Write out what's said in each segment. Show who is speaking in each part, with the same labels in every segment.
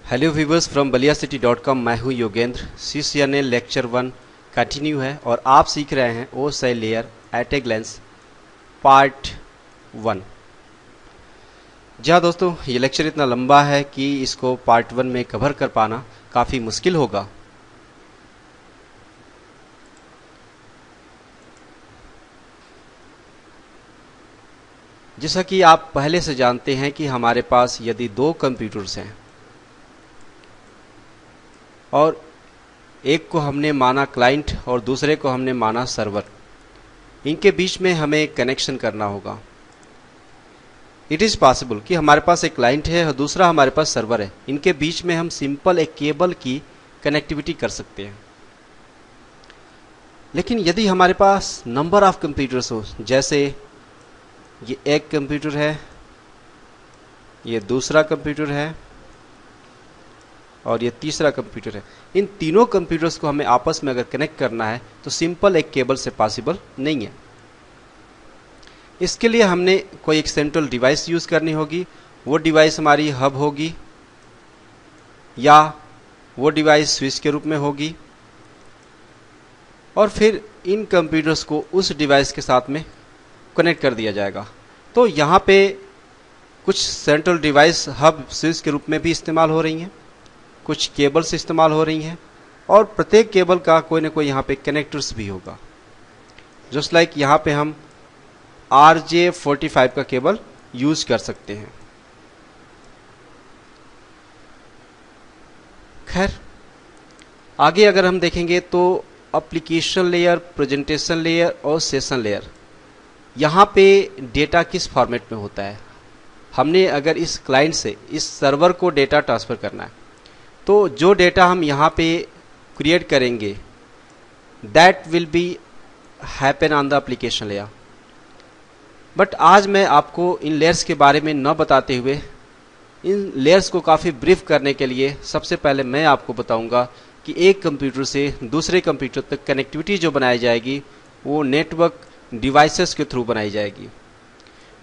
Speaker 1: Hello viewers from baliacity.com। मैं हूं Yogendra. CCNA lecture 1 continue है और आप सीख रहे हैं OSI लेयर एट ए ग्लेंस पार्ट 1। जी हाँ दोस्तों, ये लेक्चर इतना लंबा है कि इसको पार्ट 1 में कवर कर पाना काफ़ी मुश्किल होगा। जैसा कि आप पहले से जानते हैं कि हमारे पास यदि दो कंप्यूटर्स हैं और एक को हमने माना क्लाइंट और दूसरे को हमने माना सर्वर, इनके बीच में हमें कनेक्शन करना होगा। इट इज़ पॉसिबल कि हमारे पास एक क्लाइंट है और दूसरा हमारे पास सर्वर है, इनके बीच में हम सिंपल एक केबल की कनेक्टिविटी कर सकते हैं। लेकिन यदि हमारे पास नंबर ऑफ कंप्यूटर्स हो, जैसे ये एक कंप्यूटर है, ये दूसरा कंप्यूटर है और ये तीसरा कंप्यूटर है, इन तीनों कंप्यूटर्स को हमें आपस में अगर कनेक्ट करना है तो सिंपल एक केबल से पॉसिबल नहीं है। इसके लिए हमने कोई एक सेंट्रल डिवाइस यूज करनी होगी। वो डिवाइस हमारी हब होगी या वो डिवाइस स्विच के रूप में होगी और फिर इन कंप्यूटर्स को उस डिवाइस के साथ में कनेक्ट कर दिया जाएगा। तो यहाँ पे कुछ सेंट्रल डिवाइस हब स्विच के रूप में भी इस्तेमाल हो रही हैं, कुछ केबल्स इस्तेमाल हो रही हैं और प्रत्येक केबल का कोई ना कोई यहाँ पे कनेक्टर्स भी होगा। जस्ट लाइक यहाँ पे हम RJ45 का केबल यूज कर सकते हैं। खैर, आगे अगर हम देखेंगे तो एप्लीकेशन लेयर, प्रेजेंटेशन लेयर और सेशन लेयर, यहाँ पे डेटा किस फॉर्मेट में होता है। हमने अगर इस क्लाइंट से इस सर्वर को डेटा ट्रांसफ़र करना है तो जो डेटा हम यहाँ पे क्रिएट करेंगे that will be happen on the application layer. But आज मैं आपको इन लेयर्स के बारे में न बताते हुए इन लेयर्स को काफ़ी ब्रीफ करने के लिए सबसे पहले मैं आपको बताऊंगा कि एक कंप्यूटर से दूसरे कंप्यूटर तक कनेक्टिविटी जो बनाई जाएगी वो नेटवर्क डिवाइसेस के थ्रू बनाई जाएगी।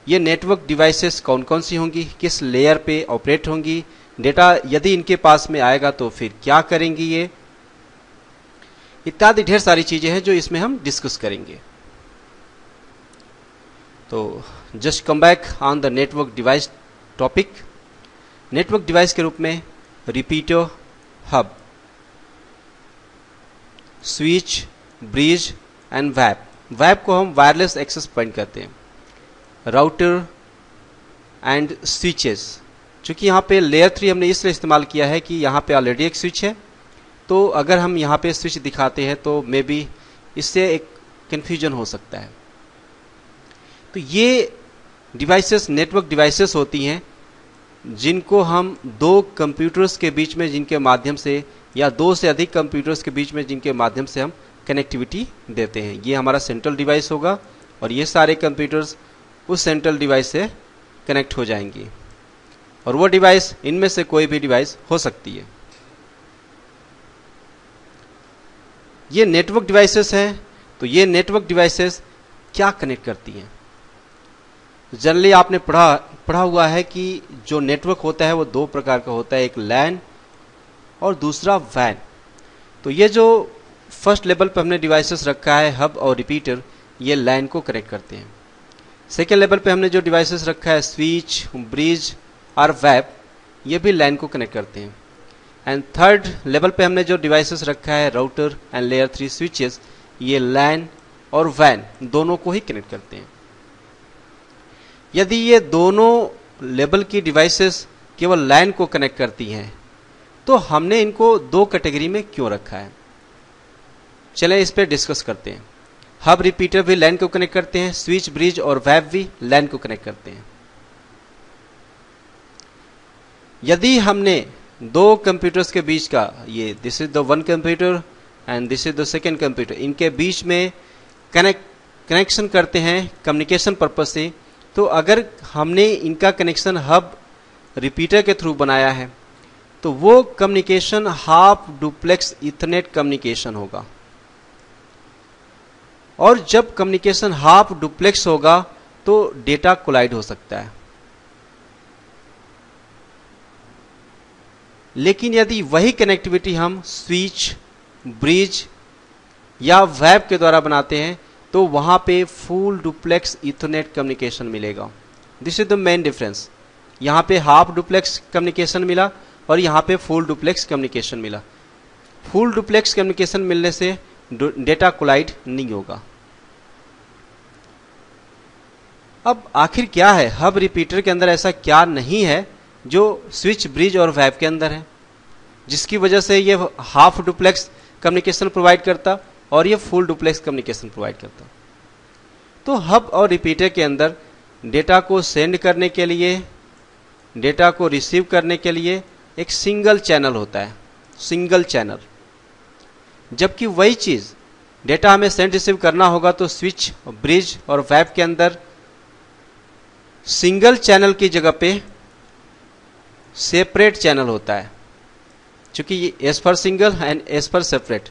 Speaker 1: ये नेटवर्क डिवाइसेस कौन कौन सी होंगी, किस लेयर पे ऑपरेट होंगी, डेटा यदि इनके पास में आएगा तो फिर क्या करेंगी, ये इत्यादि ढेर सारी चीजें हैं जो इसमें हम डिस्कस करेंगे। तो just come back on the network device topic. Network device के रूप में repeater, hub, switch, bridge and वैप। वैप को हम वायरलेस एक्सेस पॉइंट कहते हैं। राउटर एंड स्विचेस, चूंकि यहाँ पे लेयर 3 हमने इसलिए इस्तेमाल किया है कि यहाँ पे ऑलरेडी एक स्विच है, तो अगर हम यहाँ पे स्विच दिखाते हैं तो मे बी इससे एक कंफ्यूजन हो सकता है। तो ये डिवाइसेस नेटवर्क डिवाइसेस होती हैं जिनको हम दो कंप्यूटर्स के बीच में, जिनके माध्यम से, या दो से अधिक कंप्यूटर्स के बीच में जिनके माध्यम से हम कनेक्टिविटी देते हैं। ये हमारा सेंट्रल डिवाइस होगा और ये सारे कंप्यूटर्स उस सेंट्रल डिवाइस से कनेक्ट हो जाएंगी और वो डिवाइस इनमें से कोई भी डिवाइस हो सकती है। ये नेटवर्क डिवाइसेस हैं। तो ये नेटवर्क डिवाइसेस क्या कनेक्ट करती हैं? जनरली आपने पढ़ा हुआ है कि जो नेटवर्क होता है वो दो प्रकार का होता है, एक लैन और दूसरा वैन। तो ये जो फर्स्ट लेवल पर हमने डिवाइसेस रखा है, हब और रिपीटर, ये लैन को कनेक्ट करते हैं। सेकेंड लेवल पे हमने जो डिवाइसेस रखा है, स्विच, ब्रिज और वैप, ये भी लैन को कनेक्ट करते हैं। एंड थर्ड लेवल पे हमने जो डिवाइसेस रखा है, राउटर एंड लेयर 3 स्विचेस, ये लैन और वैन दोनों को ही कनेक्ट करते हैं। यदि ये दोनों लेवल की डिवाइसेस केवल लैन को कनेक्ट करती हैं तो हमने इनको दो कैटेगरी में क्यों रखा है, चलें इस पे डिस्कस करते हैं। हब रिपीटर भी लैन को कनेक्ट करते हैं, स्विच, ब्रिज और वैप भी लैन को कनेक्ट करते हैं। यदि हमने दो कंप्यूटर्स के बीच का, ये this is the one computer and this is the second computer, इनके बीच में कनेक्शन करते हैं कम्युनिकेशन पर्पज से, तो अगर हमने इनका कनेक्शन हब रिपीटर के थ्रू बनाया है तो वो communication half duplex Ethernet communication होगा। और जब कम्युनिकेशन हाफ डुप्लेक्स होगा तो डेटा कोलाइड हो सकता है। लेकिन यदि वही कनेक्टिविटी हम स्विच, ब्रिज या वेब के द्वारा बनाते हैं तो वहां पे फुल डुप्लेक्स इथरनेट कम्युनिकेशन मिलेगा। This is the main difference. यहाँ पे हाफ डुप्लेक्स कम्युनिकेशन मिला और यहाँ पे फुल डुप्लेक्स कम्युनिकेशन मिला। फुल डुप्लेक्स कम्युनिकेशन मिलने से डेटा कोलाइड नहीं होगा। अब आखिर क्या है, हब रिपीटर के अंदर ऐसा क्या नहीं है जो स्विच, ब्रिज और वेब के अंदर है, जिसकी वजह से ये हाफ डुप्लेक्स कम्युनिकेशन प्रोवाइड करता और ये फुल डुप्लेक्स कम्युनिकेशन प्रोवाइड करता। तो हब और रिपीटर के अंदर डेटा को सेंड करने के लिए, डेटा को रिसीव करने के लिए एक सिंगल चैनल होता है, सिंगल चैनल। जबकि वही चीज डेटा हमें सेंड रिसीव करना होगा तो स्विच, ब्रिज और वेब के अंदर सिंगल चैनल की जगह पे सेपरेट चैनल होता है, क्योंकि ये एज पर सिंगल एंड एज पर सेपरेट,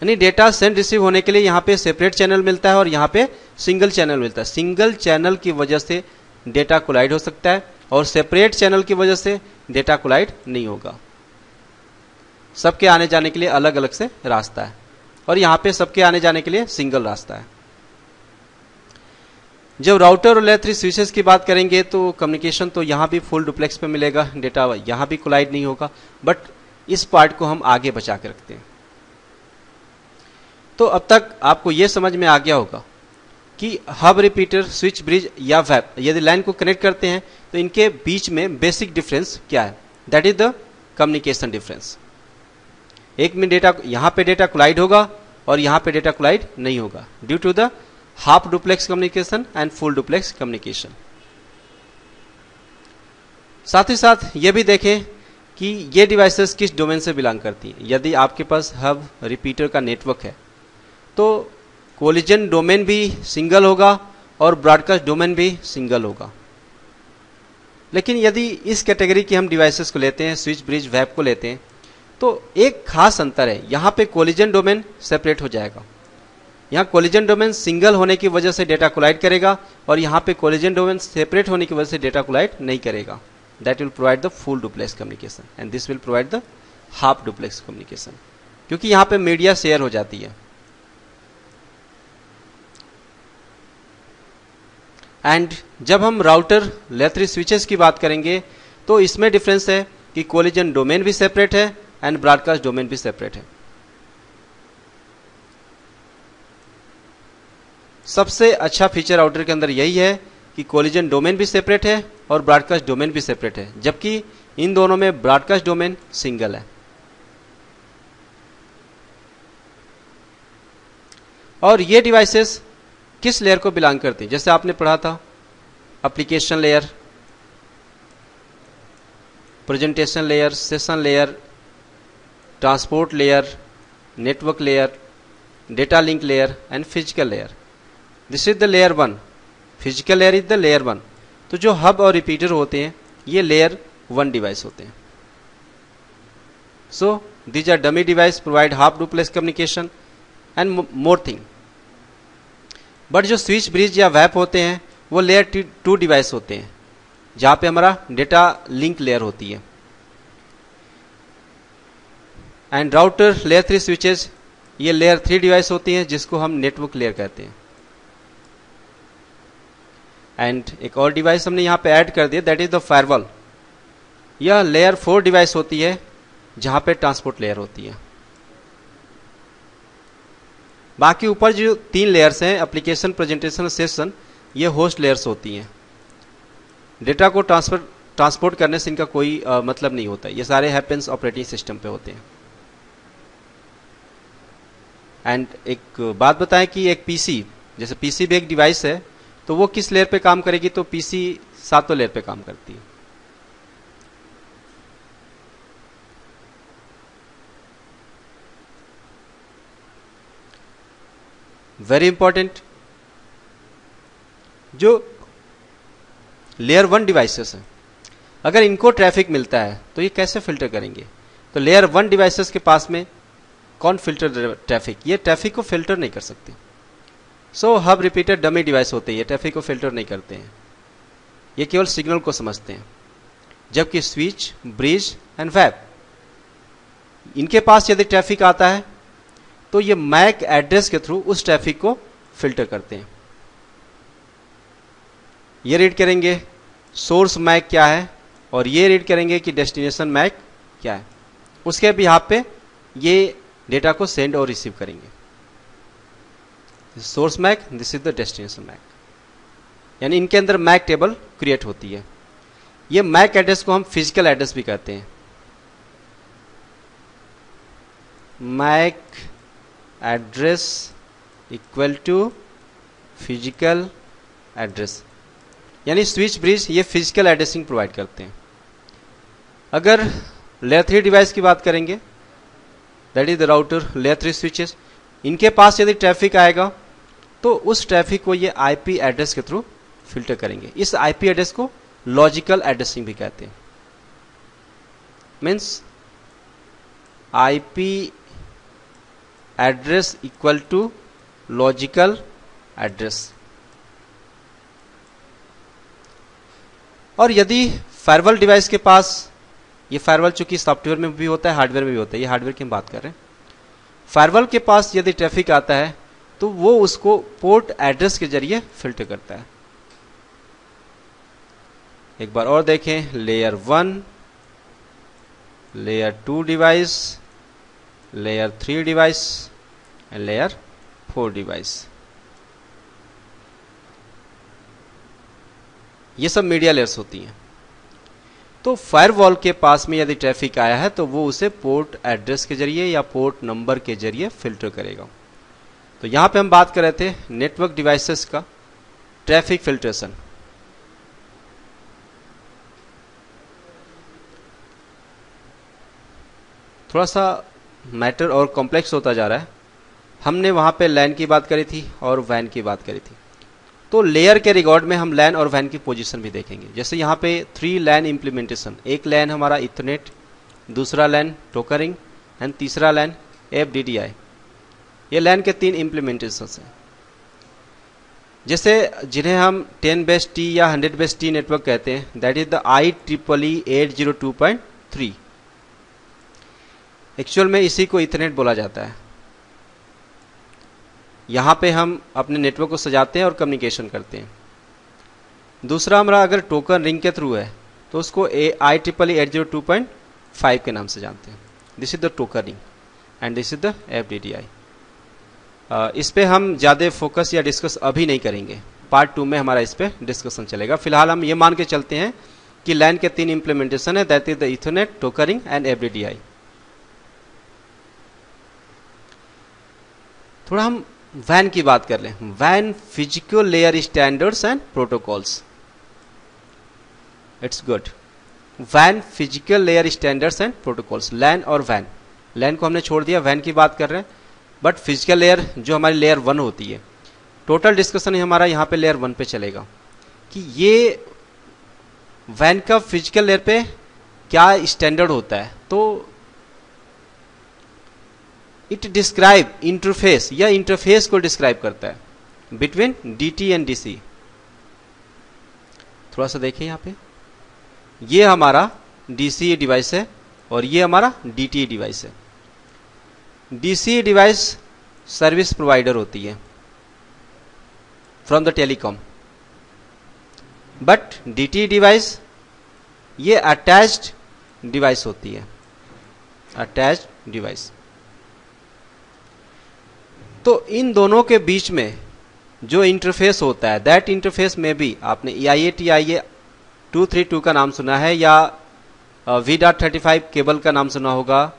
Speaker 1: यानी डेटा सेंड रिसीव होने के लिए यहां पे सेपरेट चैनल मिलता है और यहां पे सिंगल चैनल मिलता है। सिंगल चैनल की वजह से डेटा कोलाइड हो सकता है और सेपरेट चैनल की वजह से डेटा कोलाइड नहीं होगा। सबके आने जाने के लिए अलग अलग से रास्ता है और यहां पे सबके आने जाने के लिए सिंगल रास्ता है। जब राउटर और लेयर 3 स्विचेस की बात करेंगे तो कम्युनिकेशन तो यहां भी फुल डुप्लेक्स पे मिलेगा, डेटा यहां भी कोलाइड नहीं होगा, बट इस पार्ट को हम आगे बचा के रखते हैं। तो अब तक आपको यह समझ में आ गया होगा कि हब, रिपीटर, स्विच, ब्रिज या वेब यदि लाइन को कनेक्ट करते हैं तो इनके बीच में बेसिक डिफरेंस क्या है, that is the communication difference. एक में डेटा, यहां पे डेटा कोलाइड होगा और यहां पे डेटा कोलाइड नहीं होगा due to the half duplex communication and full duplex communication. साथ ही साथ यह भी देखें कि ये डिवाइसेस किस डोमेन से बिलोंग करती हैं। यदि आपके पास हब, रिपीटर का नेटवर्क है तो कोलिजन डोमेन भी सिंगल होगा और ब्रॉडकास्ट डोमेन भी सिंगल होगा। लेकिन यदि इस कैटेगरी की हम डिवाइसेस को लेते हैं, स्विच, ब्रिज, वेब को लेते हैं, तो एक खास अंतर है, यहां पे कोलिजन डोमेन सेपरेट हो जाएगा। यहां कोलिजन डोमेन सिंगल होने की वजह से डेटा कोलाइड करेगा और यहां पे कोलिजन डोमेन सेपरेट होने की वजह से डेटा कोलाइड नहीं करेगा। That will provide the full duplex communication and this will provide the half duplex communication, क्योंकि यहां पे मीडिया शेयर हो जाती है। एंड जब हम राउटर, लेयर 3 स्विचेस की बात करेंगे तो इसमें डिफरेंस है कि कोलिजन डोमेन भी सेपरेट है एंड ब्रॉडकास्ट डोमेन भी सेपरेट है। सबसे अच्छा फीचर राउटर के अंदर यही है कि कोलिजन डोमेन भी सेपरेट है और ब्रॉडकास्ट डोमेन भी सेपरेट है, जबकि इन दोनों में ब्रॉडकास्ट डोमेन सिंगल है। और ये डिवाइसेस किस लेयर को बिलोंग करती हैं, जैसे आपने पढ़ा था application layer, presentation layer, session layer, transport layer, network layer, data link layer and physical layer. This is the layer 1, physical layer is the layer 1। तो जो हब और रिपीटर होते हैं ये लेयर 1 डिवाइस होते हैं। So these are dummy device, provide half duplex communication and more thing. But जो switch, bridge या वेब होते हैं वो लेयर 2 डिवाइस होते हैं, जहां पे हमारा डेटा लिंक लेयर होती है। एंड राउटर, लेयर 3 स्विचेस ये लेयर 3 डिवाइस होती हैं, जिसको हम नेटवर्क लेयर कहते हैं। एंड एक और डिवाइस हमने यहां पे ऐड कर दिया, दैट इज द फायरवॉल। यह लेयर 4 डिवाइस होती है, जहां पे ट्रांसपोर्ट लेयर होती है। बाकी ऊपर जो 3 लेयर्स हैं, एप्लीकेशन, प्रेजेंटेशन, सेशन, ये होस्ट लेयर्स होती हैं। डेटा को ट्रांसपोर्ट करने से इनका कोई मतलब नहीं होता, ये सारे हैपेंस ऑपरेटिंग सिस्टम पे होते हैं। एंड एक बात बताएं कि एक पीसी, जैसे पीसी भी एक डिवाइस है, तो वो किस लेयर पे काम करेगी, तो पीसी 7 लेयर पे काम करती है। वेरी इंपॉर्टेंट, जो लेयर 1 डिवाइसेस हैं, अगर इनको ट्रैफिक मिलता है तो ये कैसे फिल्टर करेंगे। तो लेयर 1 डिवाइसेस के पास में कौन फिल्टर ट्रैफिक, ये ट्रैफिक को फिल्टर नहीं कर सकते। सो हब, रिपीटर डमी डिवाइस होते हैं, ये ट्रैफिक को फिल्टर नहीं करते हैं, ये केवल सिग्नल को समझते हैं। जबकि स्विच, ब्रिज एंड वेब, इनके पास यदि ट्रैफिक आता है तो ये मैक एड्रेस के थ्रू उस ट्रैफिक को फिल्टर करते हैं। ये रीड करेंगे सोर्स मैक क्या है और ये रीड करेंगे कि डेस्टिनेशन मैक क्या है। उसके बिहाफ पे ये डेटा को सेंड और रिसीव करेंगे। Source MAC, this is the destination MAC, यानी इनके अंदर मैक टेबल क्रिएट होती है। ये मैक एड्रेस को हम फिजिकल एड्रेस भी कहते हैं। MAC address equal to physical address, यानी स्विच, ब्रिज ये फिजिकल एड्रेसिंग प्रोवाइड करते हैं। अगर लेयर 3 डिवाइस की बात करेंगे, that is the router, layer 3 switches, इनके पास यदि ट्रैफिक आएगा तो उस ट्रैफिक को ये आईपी एड्रेस के थ्रू फिल्टर करेंगे। इस आईपी एड्रेस को लॉजिकल एड्रेसिंग भी कहते हैं। Means IP address equal to logical address. और यदि फायरवॉल डिवाइस के पास, ये फायरवॉल चूंकि सॉफ्टवेयर में भी होता है, हार्डवेयर में भी होता है, ये हार्डवेयर की हम बात कर रहे हैं। फायरवॉल के पास यदि ट्रैफिक आता है तो वो उसको पोर्ट एड्रेस के जरिए फिल्टर करता है। एक बार और देखें, layer 1, layer 2 device, layer 3 device and layer 4 device, ये सब मीडिया लेयर्स होती हैं। तो फायरवॉल के पास में यदि ट्रैफिक आया है तो वो उसे पोर्ट एड्रेस के जरिए या पोर्ट नंबर के जरिए फिल्टर करेगा। तो यहां पे हम बात कर रहे थे नेटवर्क डिवाइसेस का ट्रैफिक फिल्ट्रेशन। थोड़ा सा मैटर और कॉम्प्लेक्स होता जा रहा है। हमने वहां पे लैन की बात करी थी और वैन की बात करी थी, तो लेयर के रिकॉर्ड में हम लैन और वैन की पोजीशन भी देखेंगे। जैसे यहाँ पे 3 लैन इंप्लीमेंटेशन, एक लैन हमारा इथरनेट, दूसरा लैन टोकरिंग एंड तीसरा लैन FDDI, ये लैन के 3 इंप्लीमेंटेशन हैं। जैसे जिन्हें हम 10 या 100 नेटवर्क कहते हैं, that is the IEEE 802.3। Actual में इसी को इथरनेट बोला जाता है। यहां पे हम अपने नेटवर्क को सजाते हैं और कम्युनिकेशन करते हैं। दूसरा हमारा अगर टोकन रिंग के थ्रू है तो उसको IEEE 802.5 के नाम से जानते हैं। This is the token ring and this is the FDDI। इस पे हम ज़्यादा फोकस या डिस्कस अभी नहीं करेंगे, पार्ट 2 में हमारा इस पे डिस्कशन चलेगा। फिलहाल हम ये मान के चलते हैं कि लैन के 3 इंप्लीमेंटेशन है, that is the Ethernet, टोकरिंग and FDDI। थोड़ा हम वैन की बात कर लें। Van physical layer standards and protocols. It's good. Van physical layer standards and protocols, लैन और वैन। लैन को हमने छोड़ दिया, वैन की बात कर रहे हैं। बट फिजिकल लेयर जो हमारी लेयर 1 होती है, टोटल डिस्कशन हमारा यहाँ पे लेयर 1 पे चलेगा कि ये वैन का फिजिकल लेयर पे क्या स्टैंडर्ड होता है। तो इट डिस्क्राइब इंटरफेस, या इंटरफेस को डिस्क्राइब करता है बिटवीन DT एंड DC। थोड़ा सा देखिए यहाँ पे, ये हमारा DC डिवाइस है और ये हमारा DT डिवाइस है। DC डिवाइस सर्विस प्रोवाइडर होती है from the telecom, but DT device ये अटैच्ड डिवाइस होती है, अटैच्ड डिवाइस। तो इन दोनों के बीच में जो इंटरफेस होता है, दैट इंटरफेस में भी आपने EIA-TIA 232 का नाम सुना है, या V.35 केबल का नाम सुना होगा,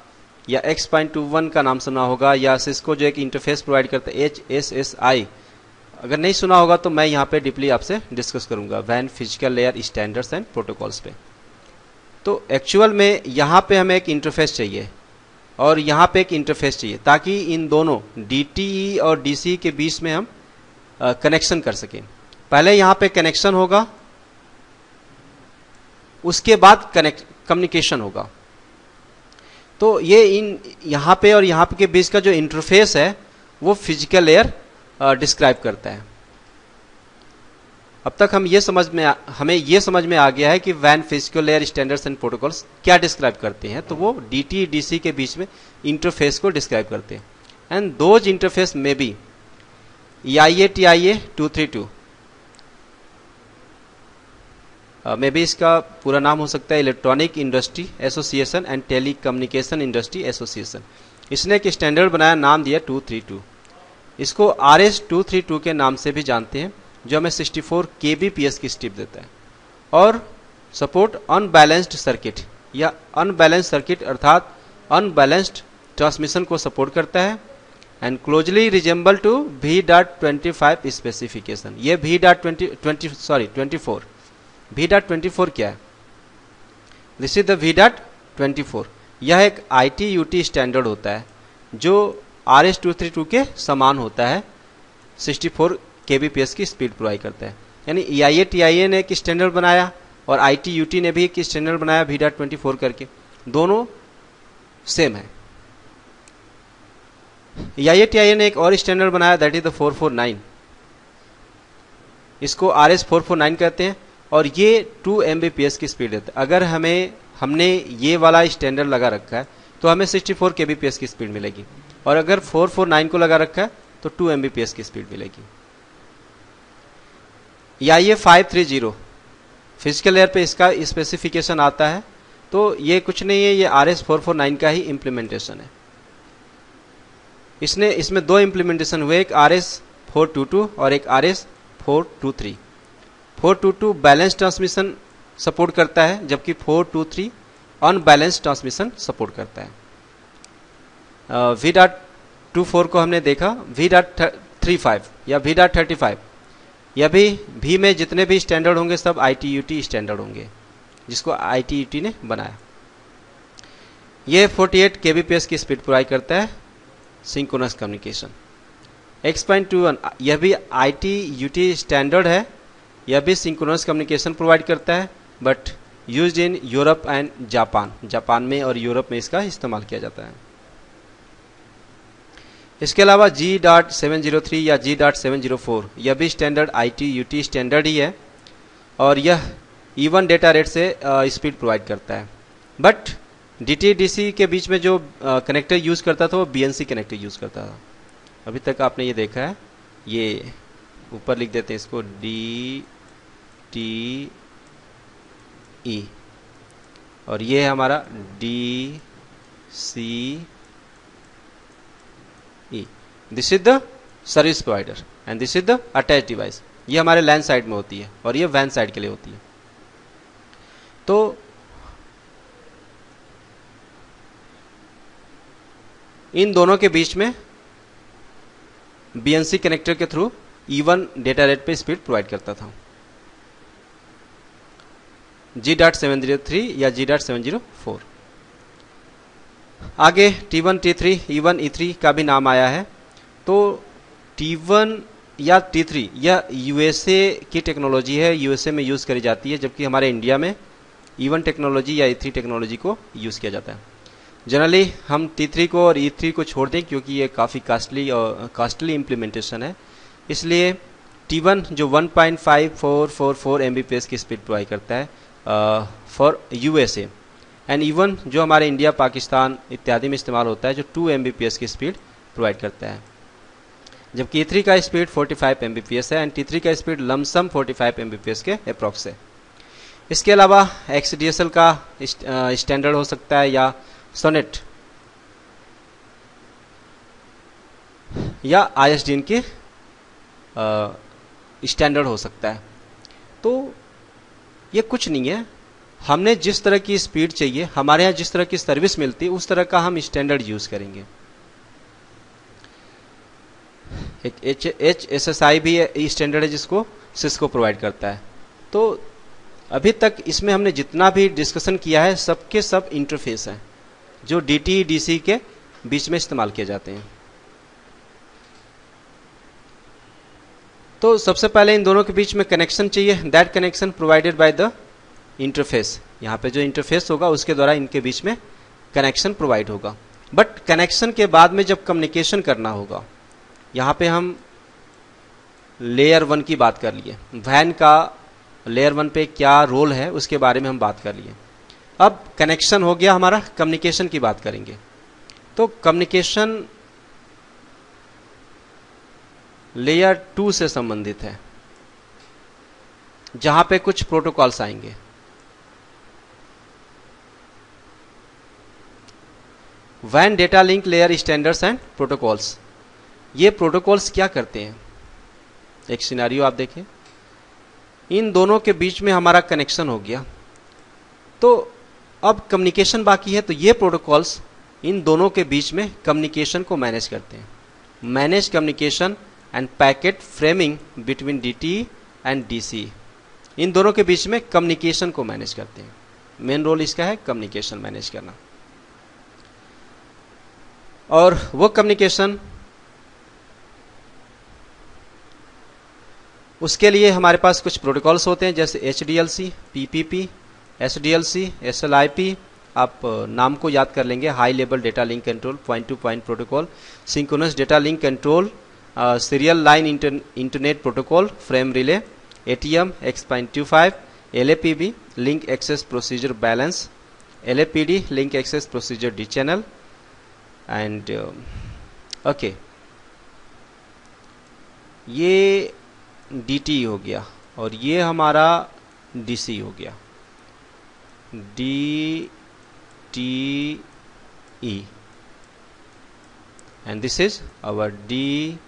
Speaker 1: या X.21 का नाम सुना होगा, या सिस्को जो एक इंटरफेस प्रोवाइड करता है HSSI। अगर नहीं सुना होगा तो मैं यहाँ पे डीपली आपसे डिस्कस करूंगा वैन physical layer standards and protocols पे। तो एक्चुअल में यहाँ पे हमें एक इंटरफेस चाहिए और यहाँ पे एक इंटरफेस चाहिए, ताकि इन दोनों DTE और DC के बीच में हम कनेक्शन कर सकें। पहले यहाँ पे कनेक्शन होगा, उसके बाद कम्युनिकेशन होगा। तो ये इन यहाँ पे और यहाँ पे के बीच का जो इंटरफेस है वो फिजिकल लेयर डिस्क्राइब करता है। अब तक हमें ये समझ में आ गया है कि वैन physical layer standards and protocols क्या डिस्क्राइब करते हैं। तो वो DT DC के बीच में इंटरफेस को डिस्क्राइब करते हैं। एंड दोज इंटरफेस में बी EIA TIA 232 में भी इसका पूरा नाम हो सकता है electronic industry association and telecommunication industry association. इसने एक स्टैंडर्ड बनाया, नाम दिया 232। इसको RS 232 के नाम से भी जानते हैं, जो हमें 64 kbps की स्पीड देता है और सपोर्ट अनबैलेंस्ड सर्किट या अनबैलेंस्ड सर्किट अर्थात अनबैलेंस्ड ट्रांसमिशन को सपोर्ट करता है। And closely resemble to V.25 specification. ये V.24 V.24 क्या है? This is the V.24। यह एक ITUT स्टैंडर्ड होता है जो RS 232 के समान होता है, 64 kbps की स्पीड प्रोवाइड करता है। यानी EIA TIA ने एक स्टैंडर्ड बनाया और ITUT ने भी एक स्टैंडर्ड बनाया V.24 करके, दोनों सेम है। EIA TIA ने एक और स्टैंडर्ड बनाया, दैट इज द 449। इसको RS 449 कहते हैं और ये 2 Mbps की स्पीड देता है। अगर हमने ये वाला स्टैंडर्ड लगा रखा है तो हमें 64 kbps की स्पीड मिलेगी, और अगर 449 को लगा रखा है तो 2 Mbps की स्पीड मिलेगी। EIA 530 फिजिकल लेयर पे इसका स्पेसिफिकेशन आता है, तो ये कुछ नहीं है, ये RS 449 का ही इम्प्लीमेंटेशन है। इसमें 2 इम्प्लीमेंटेशन हुए, एक RS 422 और एक RS 423। 422 बैलेंस ट्रांसमिशन सपोर्ट करता है, जबकि 423 अनबैलेंस ट्रांसमिशन सपोर्ट करता है। V.24 को हमने देखा, V.35 या V.35, यह भी में जितने भी स्टैंडर्ड होंगे सब ITUT स्टैंडर्ड होंगे, जिसको ITUT ने बनाया। ये 48 kbps की स्पीड प्रोवाइड करता है, सिंक्रोनस कम्युनिकेशन। X.21 यह भी ITUT स्टैंडर्ड है, यह भी सिंक्रोनस कम्युनिकेशन प्रोवाइड करता है, but used in Europe and Japan में और यूरोप में इसका इस्तेमाल किया जाता है। इसके अलावा G.703 या G.704 यह भी स्टैंडर्ड ITUT स्टैंडर्ड ही है और यह इवन डेटा रेट से स्पीड प्रोवाइड करता है। बट DT DC के बीच में जो कनेक्टर यूज करता था वो BNC कनेक्टर यूज करता था। अभी तक आपने ये देखा है, ये ऊपर लिख देते हैं इसको DTE और ये है हमारा DCE। This is the service provider and this is the attach device. ये हमारे लैन साइड में होती है और ये वैन साइड के लिए होती है। तो इन दोनों के बीच में BNC कनेक्टर के थ्रू इवन डेटा रेट पे स्पीड प्रोवाइड करता था। G.703 या G.704। आगे T1 T3 E1 E3 का भी नाम आया है। तो T1 या T3 यह USA की टेक्नोलॉजी है, USA में यूज करी जाती है, जबकि हमारे इंडिया में E1 टेक्नोलॉजी या E3 टेक्नोलॉजी को यूज किया जाता है। जनरली हम T3 को और E3 को छोड़ दें क्योंकि ये काफ़ी कॉस्टली इम्प्लीमेंटेशन है, इसलिए T1 जो 1.5444 Mbps की स्पीड प्रोवाइड करता है फॉर USA, एंड E1 जो हमारे इंडिया, पाकिस्तान इत्यादि में इस्तेमाल होता है, जो 2 Mbps की स्पीड प्रोवाइड करता है, जबकि E3 का स्पीड 45 Mbps है एंड T3 का स्पीड लमसम 45 Mbps के अप्रॉक्स है। इसके अलावा XDSL का स्टैंडर्ड हो सकता है या सोनेट या ISDN के स्टैंडर्ड हो सकता है। तो ये कुछ नहीं है, हमने जिस तरह की स्पीड चाहिए, हमारे यहाँ जिस तरह की सर्विस मिलती है, उस तरह का हम स्टैंडर्ड यूज करेंगे। एक HSSI भी स्टैंडर्ड है जिसको सिस्को प्रोवाइड करता है। तो अभी तक इसमें हमने जितना भी डिस्कशन किया है सबके सब इंटरफेस हैं जो DT DC के बीच में इस्तेमाल किए जाते हैं। तो सबसे पहले इन दोनों के बीच में कनेक्शन चाहिए, that connection provided by the interface. यहाँ पे जो इंटरफेस होगा उसके द्वारा इनके बीच में कनेक्शन प्रोवाइड होगा। बट कनेक्शन के बाद में जब कम्युनिकेशन करना होगा, यहाँ पे हम लेयर 1 की बात कर लिए, वैन का लेयर 1 पे क्या रोल है उसके बारे में हम बात कर लिए। अब कनेक्शन हो गया हमारा, कम्युनिकेशन की बात करेंगे। तो कम्युनिकेशन लेयर 2 से संबंधित है, जहां पे कुछ प्रोटोकॉल्स आएंगे। वैन data link layer standards and protocols. ये प्रोटोकॉल्स क्या करते हैं? एक सिनेरियो आप देखें, इन दोनों के बीच में हमारा कनेक्शन हो गया, तो अब कम्युनिकेशन बाकी है। तो ये प्रोटोकॉल्स इन दोनों के बीच में कम्युनिकेशन को मैनेज करते हैं। Manage communication and packet framing between DT and DC. इन दोनों के बीच में कम्युनिकेशन को मैनेज करते हैं। मेन रोल इसका है कम्युनिकेशन मैनेज करना। और वो कम्युनिकेशन, उसके लिए हमारे पास कुछ प्रोटोकॉल्स होते हैं, जैसे HDLC, PPP, SDLC, SLIP। आप नाम को याद कर लेंगे, high level data link control, point to point protocol, synchronous data link control, serial line internet protocol, frame relay, ATM, X.25, LAPB, link access procedure balance, LAPD, link access procedure D channel and okay. ये DT हो गया और ये हमारा DC हो गया, DTE, and this is our DCE।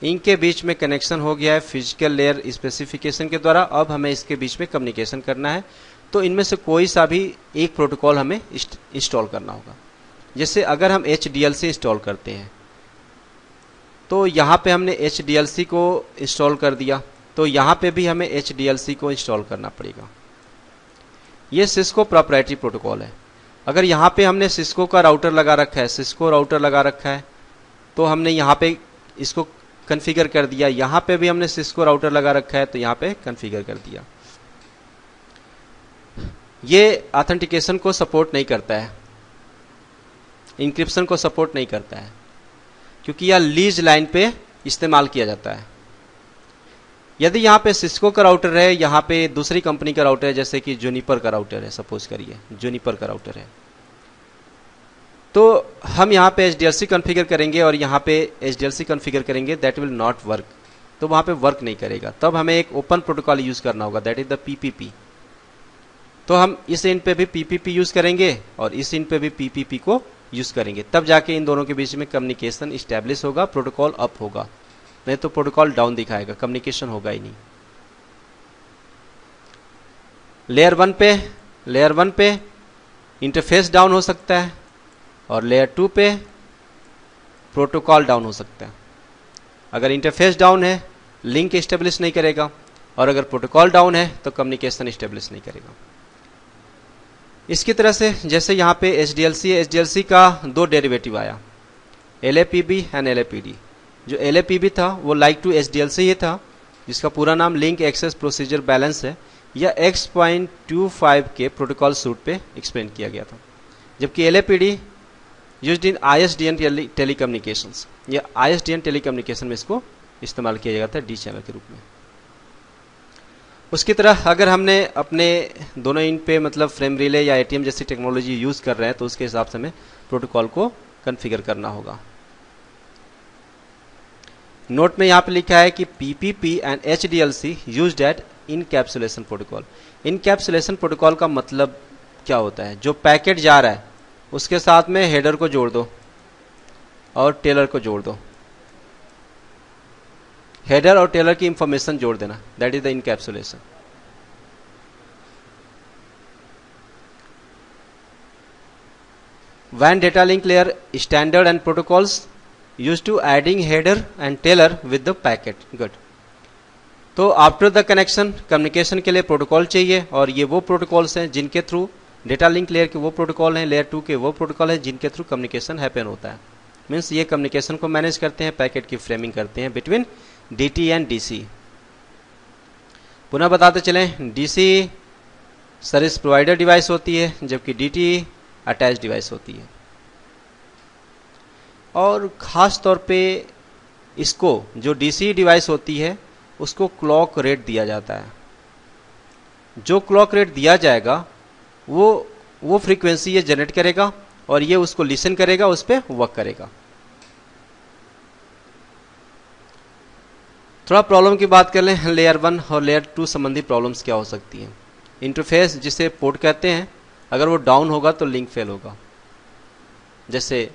Speaker 1: इनके बीच में कनेक्शन हो गया है फिजिकल लेयर स्पेसिफिकेशन के द्वारा। अब हमें इसके बीच में कम्युनिकेशन करना है, तो इनमें से कोई सा भी एक प्रोटोकॉल हमें इंस्टॉल करना होगा। जैसे अगर हम HDLC इंस्टॉल करते हैं, तो यहाँ पे हमने HDLC को इंस्टॉल कर दिया, तो यहाँ पे भी हमें HDLC को इंस्टॉल करना पड़ेगा। ये सिस्को प्रोप्राइटरी प्रोटोकॉल है। अगर यहाँ पे हमने सिस्को का राउटर लगा रखा है, सिस्को राउटर लगा रखा है, तो हमने यहाँ पे इसको कॉन्फ़िगर कर दिया। यहाँ पे भी हमने सिस्को राउटर लगा रखा है, तो यहाँ पे कॉन्फ़िगर कर दिया। ये ऑथेंटिकेशन को सपोर्ट नहीं करता है, इंक्रिप्शन को सपोर्ट नहीं करता है, क्योंकि यह लीज लाइन पे इस्तेमाल किया जाता है। यदि यहाँ पे सिस्को का राउटर है, यहाँ पे दूसरी कंपनी का राउटर है, जैसे कि जूनिपर का राउटर है, सपोज करिए जूनिपर का राउटर है, तो हम यहाँ पे HDLC कॉन्फ़िगर करेंगे और यहाँ पे HDLC कॉन्फ़िगर करेंगे, दैट विल नॉट वर्क। तो वहाँ पे वर्क नहीं करेगा। तब हमें एक ओपन प्रोटोकॉल यूज करना होगा, दैट इज द PPP। तो हम इस इन पे भी PPP यूज करेंगे और इस इन पे भी PPP को यूज करेंगे, तब जाके इन दोनों के बीच में कम्युनिकेशन इस्टेब्लिश होगा, प्रोटोकॉल अप होगा। नहीं तो प्रोटोकॉल डाउन दिखाएगा, कम्युनिकेशन होगा ही नहीं। लेयर 1 पे इंटरफेस डाउन हो सकता है और लेयर 2 पे प्रोटोकॉल डाउन हो सकता है। अगर इंटरफेस डाउन है, लिंक इस्टेब्लिश नहीं करेगा, और अगर प्रोटोकॉल डाउन है तो कम्युनिकेशन इस्टेब्लिश नहीं करेगा। इसकी तरह से जैसे यहाँ पे HDLC का दो डेरिवेटिव आया, LAPB एंड LAPD। जो LAPB था वो लाइक टू HDLC ही था, जिसका पूरा नाम लिंक एक्सेस प्रोसीजर बैलेंस है। यह X.25 के प्रोटोकॉल सूट पे एक्सप्लेन किया गया था, जबकि LAPD used in ISDN telecommunications, या ISDN टेलीकम्युनिकेशन में इसको इस्तेमाल किया जाता है डी चैनल के रूप में। उसकी तरह अगर हमने अपने दोनों इन पे मतलब फ्रेम रिले या ATM जैसी टेक्नोलॉजी यूज कर रहे हैं, तो उसके हिसाब से हमें प्रोटोकॉल को कॉन्फ़िगर करना होगा। नोट में यहाँ पे लिखा है कि PPP and HDLC used eight encapsulation protocol. Encapsulation protocol का मतलब क्या होता है? जो पैकेट जा रहा है उसके साथ में हेडर को जोड़ दो और टेलर को जोड़ दो, हेडर और टेलर की इंफॉर्मेशन जोड़ देना, that is the encapsulation. WAN data link layer standard and protocols used to adding header and tailor with the packet. Good. तो आफ्टर द कनेक्शन कम्युनिकेशन के लिए प्रोटोकॉल चाहिए, और ये वो प्रोटोकॉल्स हैं जिनके थ्रू डेटा लिंक लेयर के वो प्रोटोकॉल हैं, लेयर 2 के वो प्रोटोकॉल हैं जिनके थ्रू कम्युनिकेशन हैपन होता है। मीन्स ये कम्युनिकेशन को मैनेज करते हैं, पैकेट की फ्रेमिंग करते हैं बिटवीन DT एंड DC। पुनः बताते चलें, DC सर्विस प्रोवाइडर डिवाइस होती है, जबकि DT अटैच डिवाइस होती है। और ख़ास तौर पे इसको जो डीसी डिवाइस होती है उसको क्लॉक रेट दिया जाता है। जो क्लॉक रेट दिया जाएगा वो फ्रीक्वेंसी ये जनरेट करेगा और ये उसको लिसन करेगा, उस पर वर्क करेगा। थोड़ा प्रॉब्लम की बात कर लें, लेयर 1 और लेयर 2 संबंधी प्रॉब्लम्स क्या हो सकती हैं। इंटरफेस जिसे पोर्ट कहते हैं, अगर वो डाउन होगा तो लिंक फेल होगा। जैसे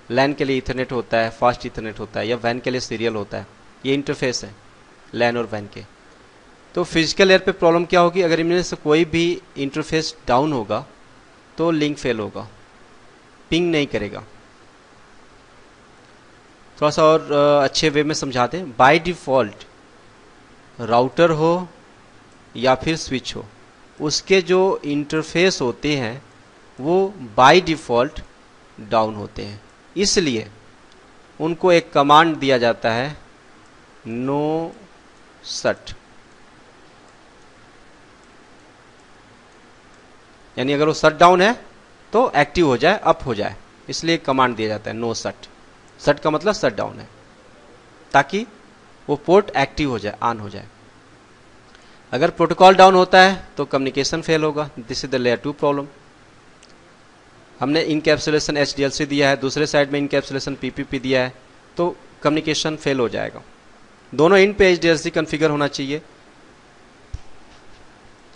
Speaker 1: लैन के लिए इथरनेट होता है, फास्ट इथरनेट होता है, या वैन के लिए सीरियल होता है, ये इंटरफेस है लैन और वैन के। तो फिजिकल लेयर पे प्रॉब्लम क्या होगी, अगर इनमें से कोई भी इंटरफेस डाउन होगा तो लिंक फेल होगा, पिंग नहीं करेगा। थोड़ा सा और अच्छे वे में समझाते हैं। बाय डिफ़ॉल्ट राउटर हो या फिर स्विच हो, उसके जो इंटरफेस होते हैं वो बाय डिफ़ॉल्ट डाउन होते हैं, इसलिए उनको एक कमांड दिया जाता है नो शट। यानी अगर वो शट डाउन है तो एक्टिव हो जाए, अप हो जाए, इसलिए कमांड दिया जाता है नो शट। शट का मतलब शट डाउन है, ताकि वो पोर्ट एक्टिव हो जाए, ऑन हो जाए। अगर प्रोटोकॉल डाउन होता है तो कम्युनिकेशन फेल होगा। This is the layer 2 problem. हमने इनकैप्सुलेशन HDLC दिया है, दूसरे साइड में इनकैप्सुलेशन PPP दिया है, तो कम्युनिकेशन फेल हो जाएगा। दोनों इन पे HDLC कॉन्फ़िगर होना चाहिए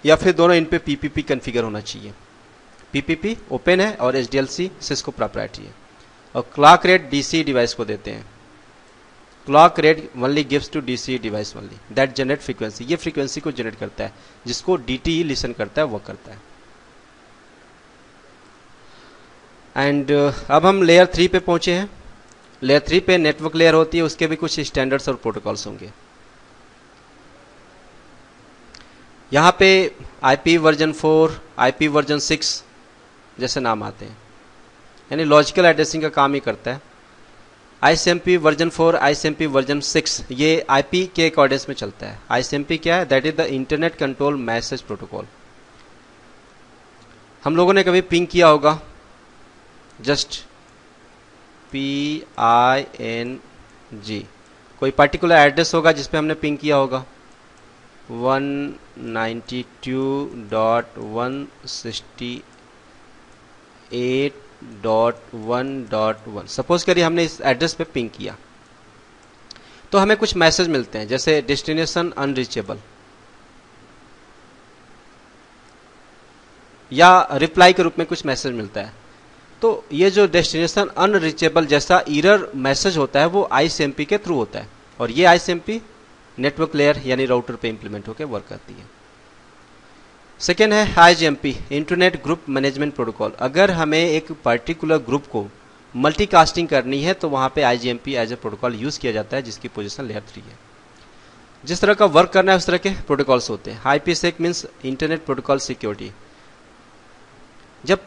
Speaker 1: या फिर दोनों इन पे PPP कॉन्फ़िगर होना चाहिए। PPP ओपन है और HDLC सिस्को प्रोप्राइटरी है। और क्लॉक रेट DC डिवाइस को देते हैं। Clock rate only gives to DC device only that generate frequency. ये फ्रीक्वेंसी को जनरेट करता है, जिसको DTE लिसन करता है, वो करता है। एंड अब हम लेयर 3 पे पहुंचे हैं। लेयर 3 पे नेटवर्क लेयर होती है, उसके भी कुछ स्टैंडर्ड्स और प्रोटोकॉल्स होंगे। यहाँ पे IP वर्जन 4, IP वर्जन 6 जैसे नाम आते हैं, यानी लॉजिकल एड्रेसिंग का काम ही करता है। ICMP वर्जन 4, ICMP वर्जन 6 ये IP के अकॉर्डेंस में चलता है। ICMP क्या है? That is the internet control message protocol. हम लोगों ने कभी पिंग किया होगा, जस्ट PING, कोई पर्टिकुलर एड्रेस होगा जिस पे हमने पिंग किया होगा 192.168.1.1। सपोज करिए हमने इस एड्रेस पे पिंग किया, तो हमें कुछ मैसेज मिलते हैं, जैसे डेस्टिनेशन अनरीचेबल, या रिप्लाई के रूप में कुछ मैसेज मिलता है। तो ये जो डेस्टिनेशन अनरीचेबल जैसा एरर मैसेज होता है वो ICMP के थ्रू होता है, और ये ICMP नेटवर्क लेयर यानी राउटर पे इंप्लीमेंट होकर वर्क करती है। सेकेंड है IGMP, internet group management protocol. अगर हमें एक पर्टिकुलर ग्रुप को मल्टीकास्टिंग करनी है तो वहां पे IGMP as a protocol use किया जाता है, जिसकी पोजीशन लेयर 3 है। जिस तरह का वर्क करना है उस तरह के प्रोटोकॉल्स होते हैं। IPsec means internet protocol security. जब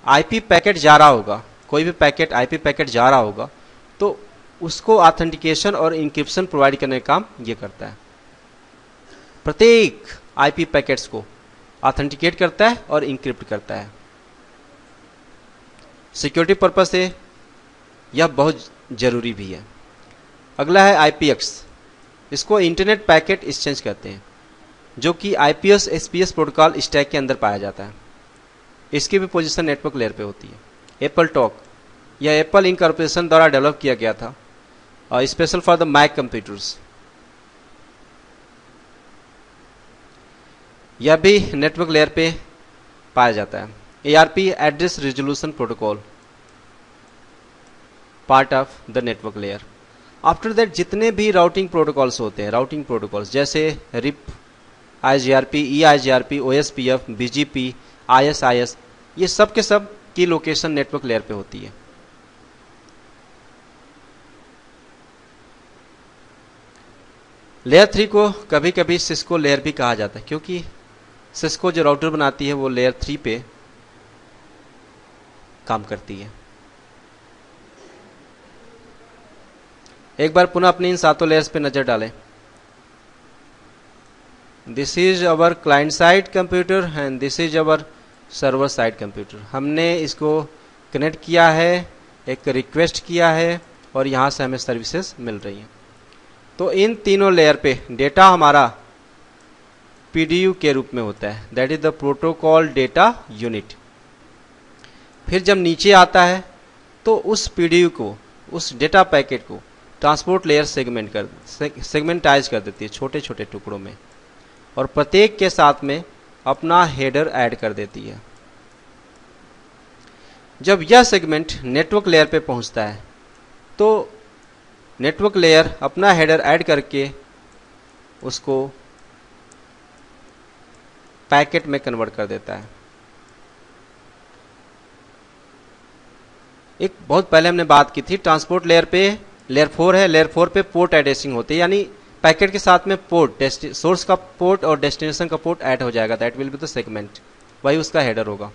Speaker 1: IP पैकेट जा रहा होगा, कोई भी पैकेट IP पैकेट जा रहा होगा, तो उसको ऑथेंटिकेशन और इंक्रिप्शन प्रोवाइड करने का काम ये करता है। प्रत्येक IP पैकेट्स को ऑथेंटिकेट करता है और इंक्रिप्ट करता है। सिक्योरिटी पर्पस से यह बहुत जरूरी भी है। अगला है IPX, इसको इंटरनेट पैकेट एक्सचेंज कहते हैं, जो कि IPS SPS प्रोटोकॉल स्टैक के अंदर पाया जाता है। इसकी भी पोजीशन नेटवर्क लेयर पे होती है। एप्पल टॉक, यह एप्पल इंक कॉर्पोरेशन द्वारा डेवलप किया गया था, special for the Mac computers. यह भी नेटवर्क लेयर पे पाया जाता है। ARP address resolution protocol, part of the network layer. After that जितने भी राउटिंग प्रोटोकॉल्स होते हैं, राउटिंग प्रोटोकॉल्स जैसे RIP, IGRP, EIGRP, OSPF, BGP, ISIS, ये सब के सब की लोकेशन नेटवर्क लेयर पे होती है। लेयर 3 को कभी कभी सिस्को लेयर भी कहा जाता है, क्योंकि सिस्को जो राउटर बनाती है वो लेयर 3 पे काम करती है। एक बार पुनः अपनी इन सातों लेयर्स पे नजर डालें। This is our client side computer and this is our server side computer. हमने इसको कनेक्ट किया है, एक रिक्वेस्ट किया है और यहाँ से हमें सर्विसेज मिल रही हैं। तो इन तीनों लेयर पे डेटा हमारा पीडीयू के रूप में होता है, that is the protocol data unit. फिर जब नीचे आता है तो उस पीडीयू को, उस डेटा पैकेट को ट्रांसपोर्ट लेयर सेगमेंटाइज कर देती है छोटे छोटे टुकड़ों में, और प्रत्येक के साथ में अपना हेडर ऐड कर देती है। जब यह सेगमेंट नेटवर्क लेयर पे पहुंचता है तो नेटवर्क लेयर अपना हेडर ऐड करके उसको पैकेट में कन्वर्ट कर देता है। एक बहुत पहले हमने बात की थी, ट्रांसपोर्ट लेयर पे लेयर 4 है, लेयर 4 पे पोर्ट एड्रेसिंग होती है, यानी पैकेट के साथ में पोर्ट, सोर्स का पोर्ट और डेस्टिनेशन का पोर्ट ऐड हो जाएगा, that will be the segment, वही उसका हेडर होगा।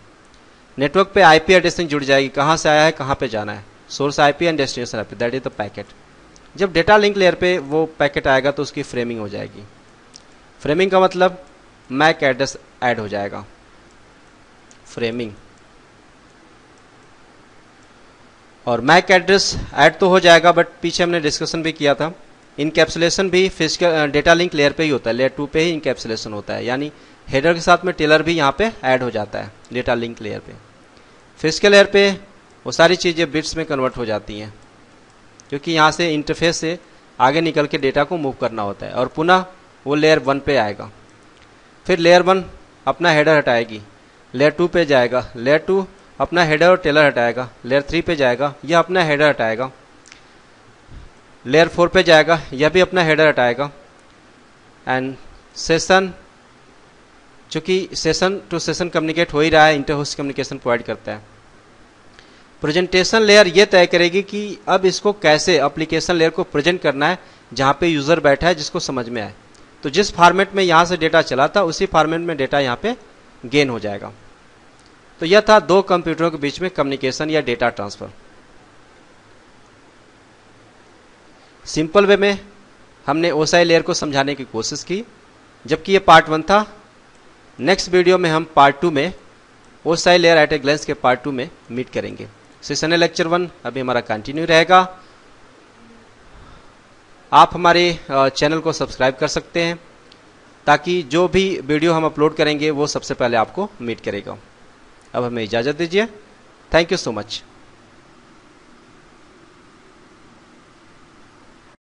Speaker 1: नेटवर्क पे आईपी एड्रेसिंग जुड़ जाएगी, कहाँ से आया है, कहाँ पे जाना है, source IP and destination IP, that is the packet. जब डेटा लिंक लेयर पे वो पैकेट आएगा तो उसकी फ्रेमिंग हो जाएगी। फ्रेमिंग का मतलब मैक एड्रेस ऐड हो जाएगा, फ्रेमिंग। और मैक एड्रेस ऐड तो हो जाएगा, बट पीछे हमने डिस्कशन भी किया था, इनकैप्सुलेशन भी फिजिकल डेटा लिंक लेयर पे ही होता है, लेयर 2 पे ही इनकैप्सुलेशन होता है, यानी हेडर के साथ में टेलर भी यहाँ पे ऐड हो जाता है डेटा लिंक लेयर पे। फिजिकल लेयर पे वो सारी चीज़ें बिट्स में कन्वर्ट हो जाती हैं, क्योंकि यहाँ से इंटरफेस से आगे निकल के डेटा को मूव करना होता है, और पुनः वो लेयर 1 पे आएगा। फिर लेयर 1 अपना हेडर हटाएगी, लेयर 2 पे जाएगा, लेयर 2 अपना हेडर और टेलर हटाएगा, लेयर 3 पे जाएगा, यह अपना हेडर हटाएगा, लेयर 4 पे जाएगा, यह भी अपना हेडर हटाएगा। एंड सेशन, चूंकि सेशन टू सेशन कम्युनिकेट हो ही रहा है, इंटर होस्ट कम्युनिकेशन प्रोवाइड करता है। प्रेजेंटेशन लेयर ये तय करेगी कि अब इसको कैसे एप्लीकेशन लेयर को प्रेजेंट करना है, जहाँ पे यूजर बैठा है जिसको समझ में आए। तो जिस फॉर्मेट में यहाँ से डेटा चला था उसी फॉर्मेट में डेटा यहाँ पे गेन हो जाएगा। तो यह था दो कंप्यूटरों के बीच में कम्युनिकेशन या डेटा ट्रांसफर। सिंपल वे में हमने ओएसआई लेयर को समझाने की कोशिश की, जबकि ये पार्ट 1 था। नेक्स्ट वीडियो में हम पार्ट 2 में ओएसआई लेयर एट ए ग्लेंस के पार्ट 2 में मीट करेंगे। सेशन लेक्चर 1 अभी हमारा कंटिन्यू रहेगा। आप हमारे चैनल को सब्सक्राइब कर सकते हैं, ताकि जो भी वीडियो हम अपलोड करेंगे वो सबसे पहले आपको मीट करेगा। अब हमें इजाज़त दीजिए। Thank you so much.